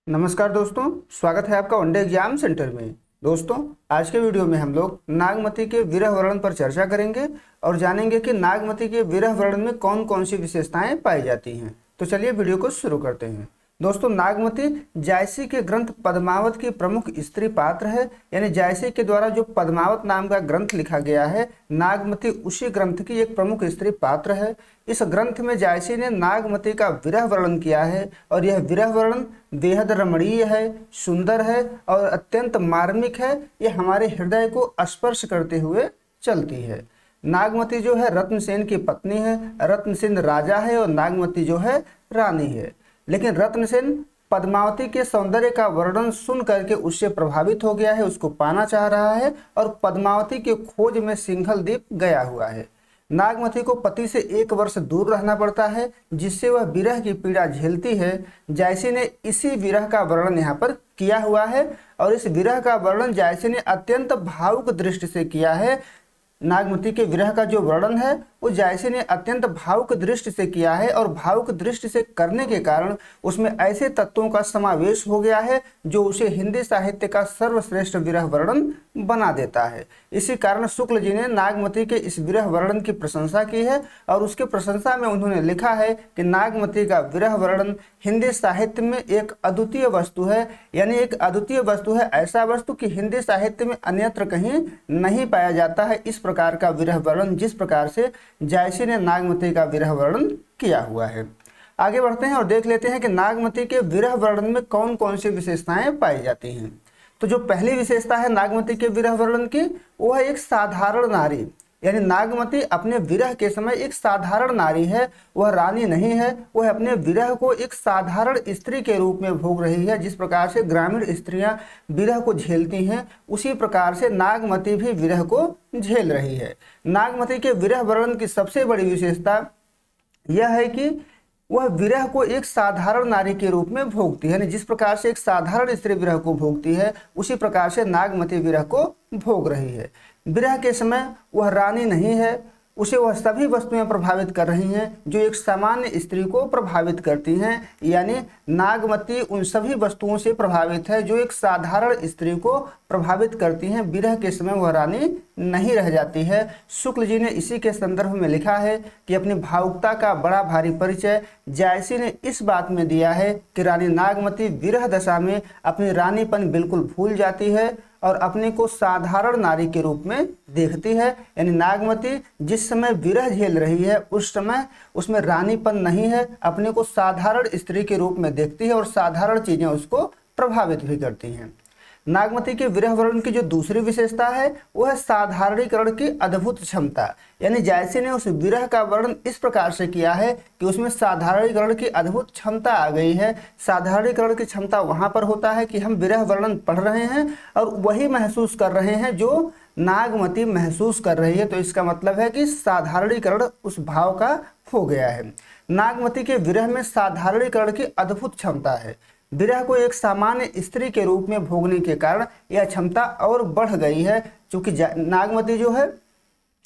नमस्कार दोस्तों, स्वागत है आपका वनडे एग्जाम सेंटर में। दोस्तों, आज के वीडियो में हम लोग नागमती के विरह वर्णन पर चर्चा करेंगे और जानेंगे कि नागमती के विरह वर्णन में कौन कौन सी विशेषताएं पाई जाती हैं। तो चलिए वीडियो को शुरू करते हैं। दोस्तों, नागमती जायसी के ग्रंथ पद्मावत की प्रमुख स्त्री पात्र है। यानी जायसी के द्वारा जो पद्मावत नाम का ग्रंथ लिखा गया है, नागमती उसी ग्रंथ की एक प्रमुख स्त्री पात्र है। इस ग्रंथ में जायसी ने नागमती का विरह वर्णन किया है और यह विरह वर्णन बेहद रमणीय है, सुंदर है और अत्यंत मार्मिक है। यह हमारे हृदय को स्पर्श करते हुए चलती है। नागमती जो है रत्नसेन की पत्नी है, रत्नसेन राजा है और नागमती जो है रानी है। लेकिन रत्नसेन पद्मावती के सौंदर्य का वर्णन सुन करके उससे प्रभावित हो गया है, उसको पाना चाह रहा है और पद्मावती के खोज में सिंघल द्वीप गया हुआ है। नागमती को पति से 1 वर्ष दूर रहना पड़ता है, जिससे वह विरह की पीड़ा झेलती है। जायसी ने इसी विरह का वर्णन यहाँ पर किया हुआ है और इस विरह का वर्णन जायसी ने अत्यंत भावुक दृष्टि से किया है। नागमती के विरह का जो वर्णन है वो जायसी ने अत्यंत भावुक दृष्टि से किया है और भावुक दृष्टि से करने के कारण उसमें ऐसे तत्वों का समावेश हो गया है जो उसे हिंदी साहित्य का सर्वश्रेष्ठ विरह वर्णन बना देता है। इसी कारण शुक्ल जी ने नागमती के इस विरह वर्णन की प्रशंसा की है और उसके प्रशंसा में उन्होंने लिखा है कि नागमती का विरह वर्णन हिंदी साहित्य में एक अद्वितीय वस्तु है। यानी एक अद्वितीय वस्तु है, ऐसा वस्तु कि हिंदी साहित्य में अन्यत्र कहीं नहीं पाया जाता है। इस प्रकार का विरह वर्णन जिस प्रकार से जायसी ने नागमती का विरह वर्णन किया हुआ है। आगे बढ़ते हैं और देख लेते हैं कि नागमती के विरह वर्णन में कौन कौन सी विशेषताएं पाई जाती हैं। तो जो पहली विशेषता है नागमती के विरह वर्णन की, वो है एक साधारण नारी। यानी नागमती अपने विरह के समय एक साधारण नारी है, वह रानी नहीं है। वह अपने विरह को एक साधारण स्त्री के रूप में भोग रही है। जिस प्रकार से ग्रामीण स्त्रियां विरह को झेलती हैं, उसी प्रकार से नागमती भी विरह को झेल रही है। नागमती के विरह वर्णन की सबसे बड़ी विशेषता यह है कि वह विरह को एक साधारण नारी के रूप में भोगती है। यानी जिस प्रकार से एक साधारण स्त्री विरह को भोगती है, उसी प्रकार से नागमती विरह को भोग रही है। विरह के समय वह रानी नहीं है, उसे वह सभी वस्तुएं प्रभावित कर रही हैं जो एक सामान्य स्त्री को प्रभावित करती हैं। यानी नागमती उन सभी वस्तुओं से प्रभावित है जो एक साधारण स्त्री को प्रभावित करती हैं। विरह के समय वह रानी नहीं रह जाती है। शुक्ल जी ने इसी के संदर्भ में लिखा है कि अपनी भावुकता का बड़ा भारी परिचय जायसी ने इस बात में दिया है कि रानी नागमती विरह दशा में अपनी रानीपन बिल्कुल भूल जाती है और अपने को साधारण नारी के रूप में देखती है। यानी नागमती जिस समय विरह झेल रही है उस समय उसमें रानीपन नहीं है, अपने को साधारण स्त्री के रूप में देखती है और साधारण चीजें उसको प्रभावित भी करती हैं। नागमती के विरह वर्णन की जो दूसरी विशेषता है वो है साधारणीकरण की अद्भुत क्षमता। यानी जायसी ने उस विरह का वर्णन इस प्रकार से किया है कि उसमें साधारणीकरण की अद्भुत क्षमता आ गई है। साधारणीकरण की क्षमता वहां पर होता है कि हम विरह वर्णन पढ़ रहे हैं और वही महसूस कर रहे हैं जो नागमती महसूस कर रही है। तो इसका मतलब है कि साधारणीकरण उस भाव का हो गया है। नागमती के विरह में साधारणीकरण की अद्भुत क्षमता है। विरह को एक सामान्य स्त्री के रूप में भोगने के कारण यह क्षमता और बढ़ गई है। क्योंकि नागमती जो है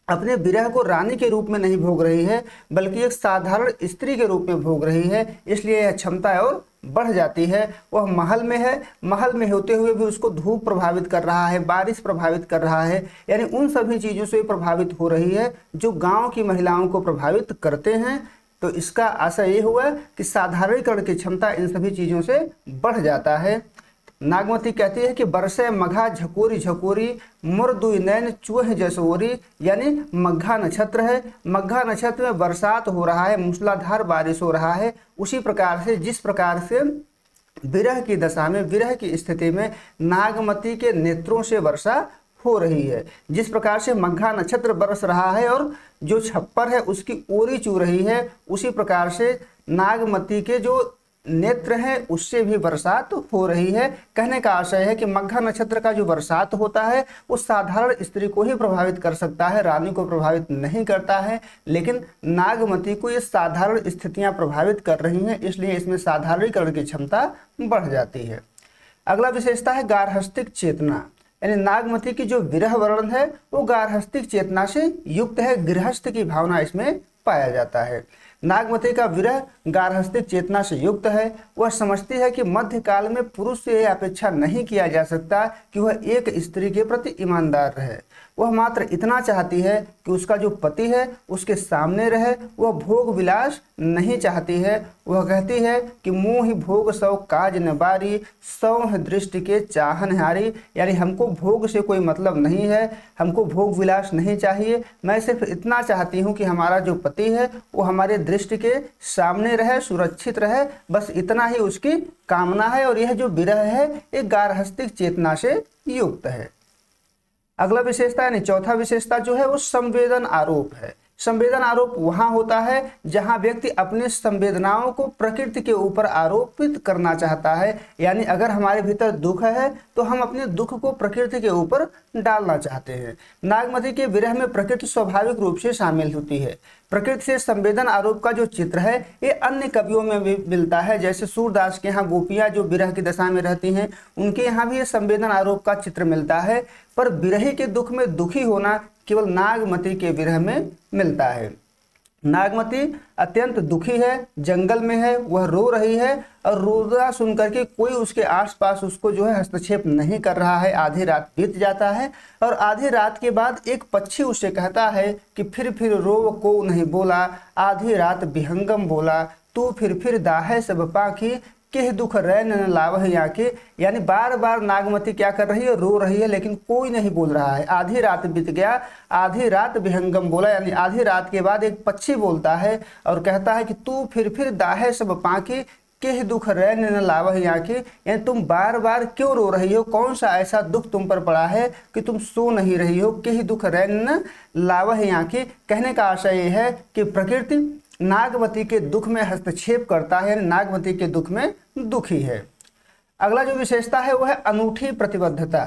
अपने विरह को रानी के रूप में नहीं भोग रही है बल्कि एक साधारण स्त्री के रूप में भोग रही है, इसलिए यह क्षमता और बढ़ जाती है। वह महल में है, महल में होते हुए भी उसको धूप प्रभावित कर रहा है, बारिश प्रभावित कर रहा है। यानी उन सभी चीज़ों से प्रभावित हो रही है जो गाँव की महिलाओं को प्रभावित करते हैं। तो इसका आशय ये हुआ कि साधारणीकरण की क्षमता इन सभी चीज़ों से बढ़ जाता है। नागमती कहती है कि बरसे मघा झकोरी झकोरी मोर दुई नैन चूह जसोरी। यानी मघा नक्षत्र है, मघा नक्षत्र में बरसात हो रहा है, मूसलाधार बारिश हो रहा है। उसी प्रकार से जिस प्रकार से विरह की दशा में, विरह की स्थिति में नागमती के नेत्रों से वर्षा हो रही है, जिस प्रकार से मघा नक्षत्र बरस रहा है और जो छप्पर है उसकी ओरी चू रही है, उसी प्रकार से नागमती के जो नेत्र है उससे भी बरसात हो रही है। कहने का आशय है कि मघा नक्षत्र का जो बरसात होता है वो साधारण स्त्री को ही प्रभावित कर सकता है, रानी को प्रभावित नहीं करता है। लेकिन नागमती को ये साधारण स्थितियां प्रभावित कर रही हैं, इसलिए इसमें साधारणीकरण की क्षमता बढ़ जाती है। अगला विशेषता है गार्हस्थ्यिक चेतना। यानी नागमती की जो विरह वर्णन है वो गार्हस्थ्यिक चेतना से युक्त है, गृहस्थ की भावना इसमें पाया जाता है। नागमती का विरह गार्हस्थ्यिक चेतना से युक्त है। वह समझती है कि मध्यकाल में पुरुष से यह अपेक्षा नहीं किया जा सकता कि वह एक स्त्री के प्रति ईमानदार रहे। वह मात्र इतना चाहती है कि उसका जो पति है उसके सामने रहे। वह भोग विलास नहीं चाहती है। वह कहती है कि मोहि भोग सौ काज न बारी, सौ दृष्टि के चाहन हारी, यानी हमको भोग से कोई मतलब नहीं है, हमको भोग विलास नहीं चाहिए। मैं सिर्फ इतना चाहती हूँ कि हमारा जो पति है वो हमारे दृष्टि के सामने रहे, सुरक्षित रहे, बस इतना ही उसकी कामना है। और यह जो विरह है एक गार्हस्थ्यिक चेतना से युक्त है। अगला विशेषता यानी चौथा विशेषता जो है वो संवेदन आरोप है। संवेदन आरोप वहां होता है जहां व्यक्ति अपने संवेदनाओं को प्रकृति के ऊपर आरोपित करना चाहता है। यानी अगर हमारे भीतर दुख है तो हम अपने दुख को प्रकृति के ऊपर डालना चाहते हैं। नागमती के विरह में प्रकृति स्वाभाविक रूप से शामिल होती है। प्रकृति से संवेदन आरोप का जो चित्र है ये अन्य कवियों में भी मिलता है। जैसे सूरदास के यहाँ गोपियां जो विरह की दशा में रहती हैं उनके यहाँ भी ये संवेदन आरोप का चित्र मिलता है। पर विरही के दुख में दुखी होना केवल नागमती के विरह में मिलता है। नागमती अत्यंत दुखी है, जंगल में है, वह रो रही है और रोना सुनकर के कोई उसके आसपास उसको जो है हस्तक्षेप नहीं कर रहा है। आधी रात बीत जाता है और आधी रात के बाद एक पक्षी उसे कहता है कि फिर रो को नहीं बोला, आधी रात विहंगम बोला, तू फिर दाहे सब पाखी, के दुख रैन न लावह आंखें। यानी बार बार नागमती क्या कर रही है, रो रही है, लेकिन कोई नहीं बोल रहा है। आधी रात बीत गया, आधी रात विहंगम बोला, यानी आधी रात के बाद एक पक्षी बोलता है और कहता है कि तू फिर दाहे सब पाखी, के दुख रैन न लावह आंखें। यानी तुम बार बार क्यों रो रही हो, कौन सा ऐसा दुख तुम पर पड़ा है कि तुम सो नहीं रही हो। के दुख रैन न लावह आंखें कहने का आशय यह है कि प्रकृति नागमती के दुख में हस्तक्षेप करता है, नागमती के दुख में दुखी है। अगला जो विशेषता है वह है अनूठी प्रतिबद्धता।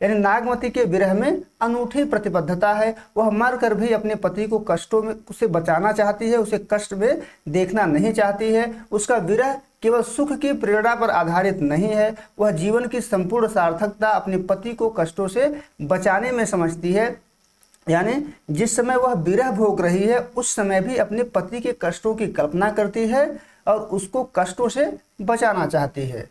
यानी नागमती के विरह में अनूठी प्रतिबद्धता है। वह मर कर भी अपने पति को कष्टों में उसे बचाना चाहती है, उसे कष्ट में देखना नहीं चाहती है। उसका विरह केवल सुख की प्रेरणा पर आधारित नहीं है, वह जीवन की संपूर्ण सार्थकता अपने पति को कष्टों से बचाने में समझती है। यानी जिस समय वह विरह भोग रही है उस समय भी अपने पति के कष्टों की कल्पना करती है और उसको कष्टों से बचाना चाहती है।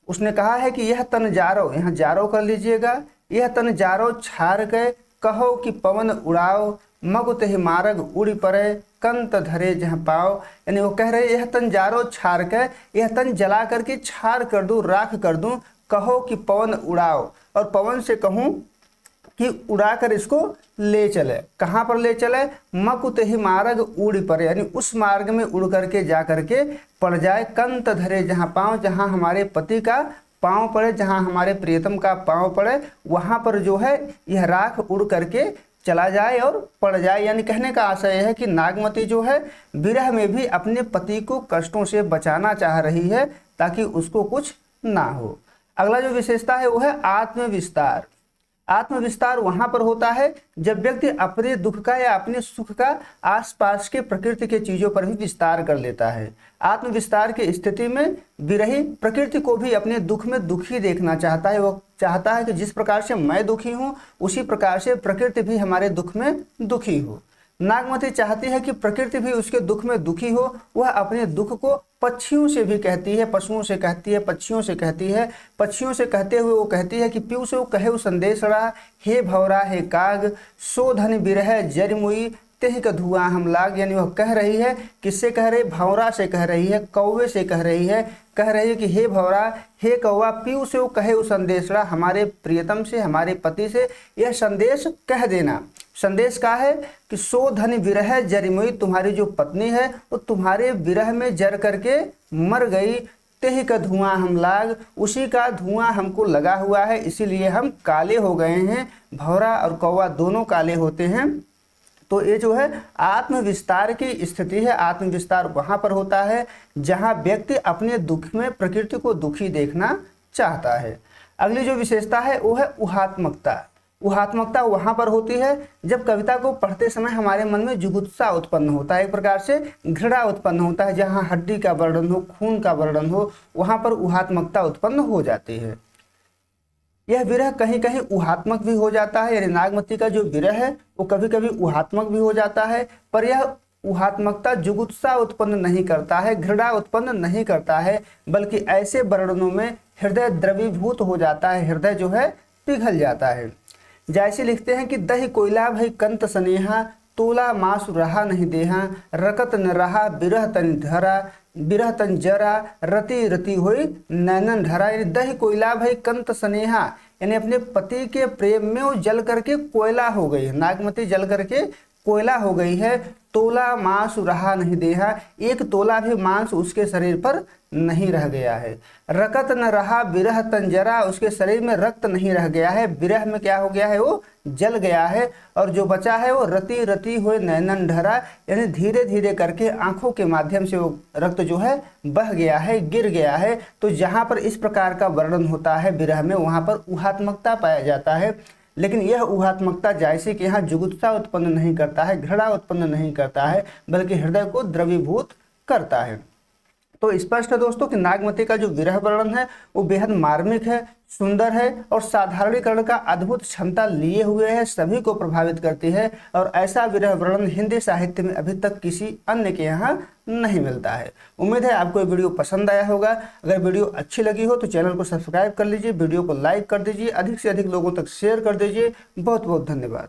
उसने कहा है कि यह तन जारो, यहाँ जारो कर लीजिएगा, यह तन जारो छार के कहो कि पवन उड़ाओ, मगुत ही मार्ग उड़ी पड़े, कंत धरे जहाँ पाओ। यानी वो कह रहे यह तन जारो छार के, यह तन जला करके छार कर दूं, राख कर दूं, कहो कि पवन उड़ाओ, और पवन से कहूँ कि उड़ाकर इसको ले चले। कहाँ पर ले चले, मकुत ही मार्ग उड़ी पड़े, यानी उस मार्ग में उड़ करके जा करके पड़ जाए, कंत धरे जहाँ पाँव, जहाँ हमारे पति का पाँव पड़े, जहाँ हमारे प्रियतम का पाँव पड़े, वहाँ पर जो है यह राख उड़ करके चला जाए और पड़ जाए। यानी कहने का आशय है कि नागमती जो है विरह में भी अपने पति को कष्टों से बचाना चाह रही है ताकि उसको कुछ ना हो। अगला जो विशेषता है वो है आत्मविस्तार। आत्मविस्तार वहां पर होता है जब व्यक्ति अपने दुख का या अपने सुख का आसपास के प्रकृति के चीजों पर भी विस्तार कर लेता है। आत्मविस्तार की स्थिति में विरही प्रकृति को भी अपने दुख में दुखी देखना चाहता है। वो चाहता है कि जिस प्रकार से मैं दुखी हूँ उसी प्रकार से प्रकृति भी हमारे दुख में दुखी हो। नागमती चाहती है कि प्रकृति भी उसके दुख में दुखी हो। वह अपने दुख को पक्षियों से भी कहती है, पशुओं से कहती है, पक्षियों से कहती है। पक्षियों से कहते हुए वो कहती है कि पीऊ से वो कहे वो संदेश रहा, हे भवरा हे काग, सो धन बिरह जरिमुई, तेह का धुआं हम लाग। यानी वह कह रही है, किससे कह रही, भंवरा से कह रही है, कौवे से कह रही है कि हे भंवरा हे कौवा, पीऊ से वो कहे वो संदेश रहा, हमारे प्रियतम से, हमारे पति से यह संदेश कह देना। संदेश का है कि सो धन विरह जरिमुई, तुम्हारी जो पत्नी है वो तुम्हारे विरह में जर करके मर गई। तेह का धुआं हम लाग, उसी का धुआं हमको लगा हुआ है, इसीलिए हम काले हो गए हैं। भंवरा और कौवा दोनों काले होते हैं। तो ये जो है आत्मविस्तार की स्थिति है। आत्मविस्तार वहां पर होता है जहां व्यक्ति अपने दुख में प्रकृति को दुखी देखना चाहता है। अगली जो विशेषता है वो है उहात्मकता। उहात्मकता वहां पर होती है जब कविता को पढ़ते समय हमारे मन में जुगुप्सा उत्पन्न होता है, एक प्रकार से घृणा उत्पन्न होता है। जहां हड्डी का वर्णन हो, खून का वर्णन हो, वहां पर उहात्मकता उत्पन्न हो जाती है। यह विरह कहीं कहीं उहात्मक भी हो जाता है, यानी नागमती का जो विरह है वो कभी कभी उहात्मक भी हो जाता है। पर यह ऊहात्मकता, जुगुप्सा उत्पन्न नहीं करता है, घृणा उत्पन्न नहीं करता है, बल्कि ऐसे वर्णनों में हृदय द्रवीभूत हो जाता है, हृदय जो है पिघल जाता है। जैसे लिखते हैं कि दही कोयला भई कंत स्नेहा, तोला मासु रहा नहीं देहा, रकत न रहा बिरह तन धरा, बिरह तन जरा, रति रति होई नैनन ढरा। यानी दही कोयला भई कंत स्नेहा, यानी अपने पति के प्रेम में वो जल करके कोयला हो गई है, नागमती जल करके कोयला हो गई है। तोला मांस रहा नहीं देहा, एक तोला भी मांस उसके शरीर पर नहीं रह गया है। रकत न रहा बिरह तन जरा, उसके शरीर में रक्त नहीं रह गया है, बिरह में क्या हो गया है, वो जल गया है। और जो बचा है वो रति रति हुए नैनन ढरा, यानी धीरे धीरे करके आंखों के माध्यम से वो रक्त जो है बह गया है, गिर गया है। तो जहाँ पर इस प्रकार का वर्णन होता है विरह में, वहाँ पर ऊहात्मकता पाया जाता है। लेकिन यह ऊहात्मकता जैसे कि यहाँ जुगुप्सा उत्पन्न नहीं करता है, घृणा उत्पन्न नहीं करता है, बल्कि हृदय को द्रवीभूत करता है। तो स्पष्ट है दोस्तों कि नागमती का जो विरह वर्णन है वो बेहद मार्मिक है, सुंदर है और साधारणीकरण का अद्भुत क्षमता लिए हुए है, सभी को प्रभावित करती है। और ऐसा विरह वर्णन हिंदी साहित्य में अभी तक किसी अन्य के यहाँ नहीं मिलता है। उम्मीद है आपको ये वीडियो पसंद आया होगा। अगर वीडियो अच्छी लगी हो तो चैनल को सब्सक्राइब कर लीजिए, वीडियो को लाइक कर दीजिए, अधिक से अधिक लोगों तक शेयर कर दीजिए। बहुत बहुत धन्यवाद।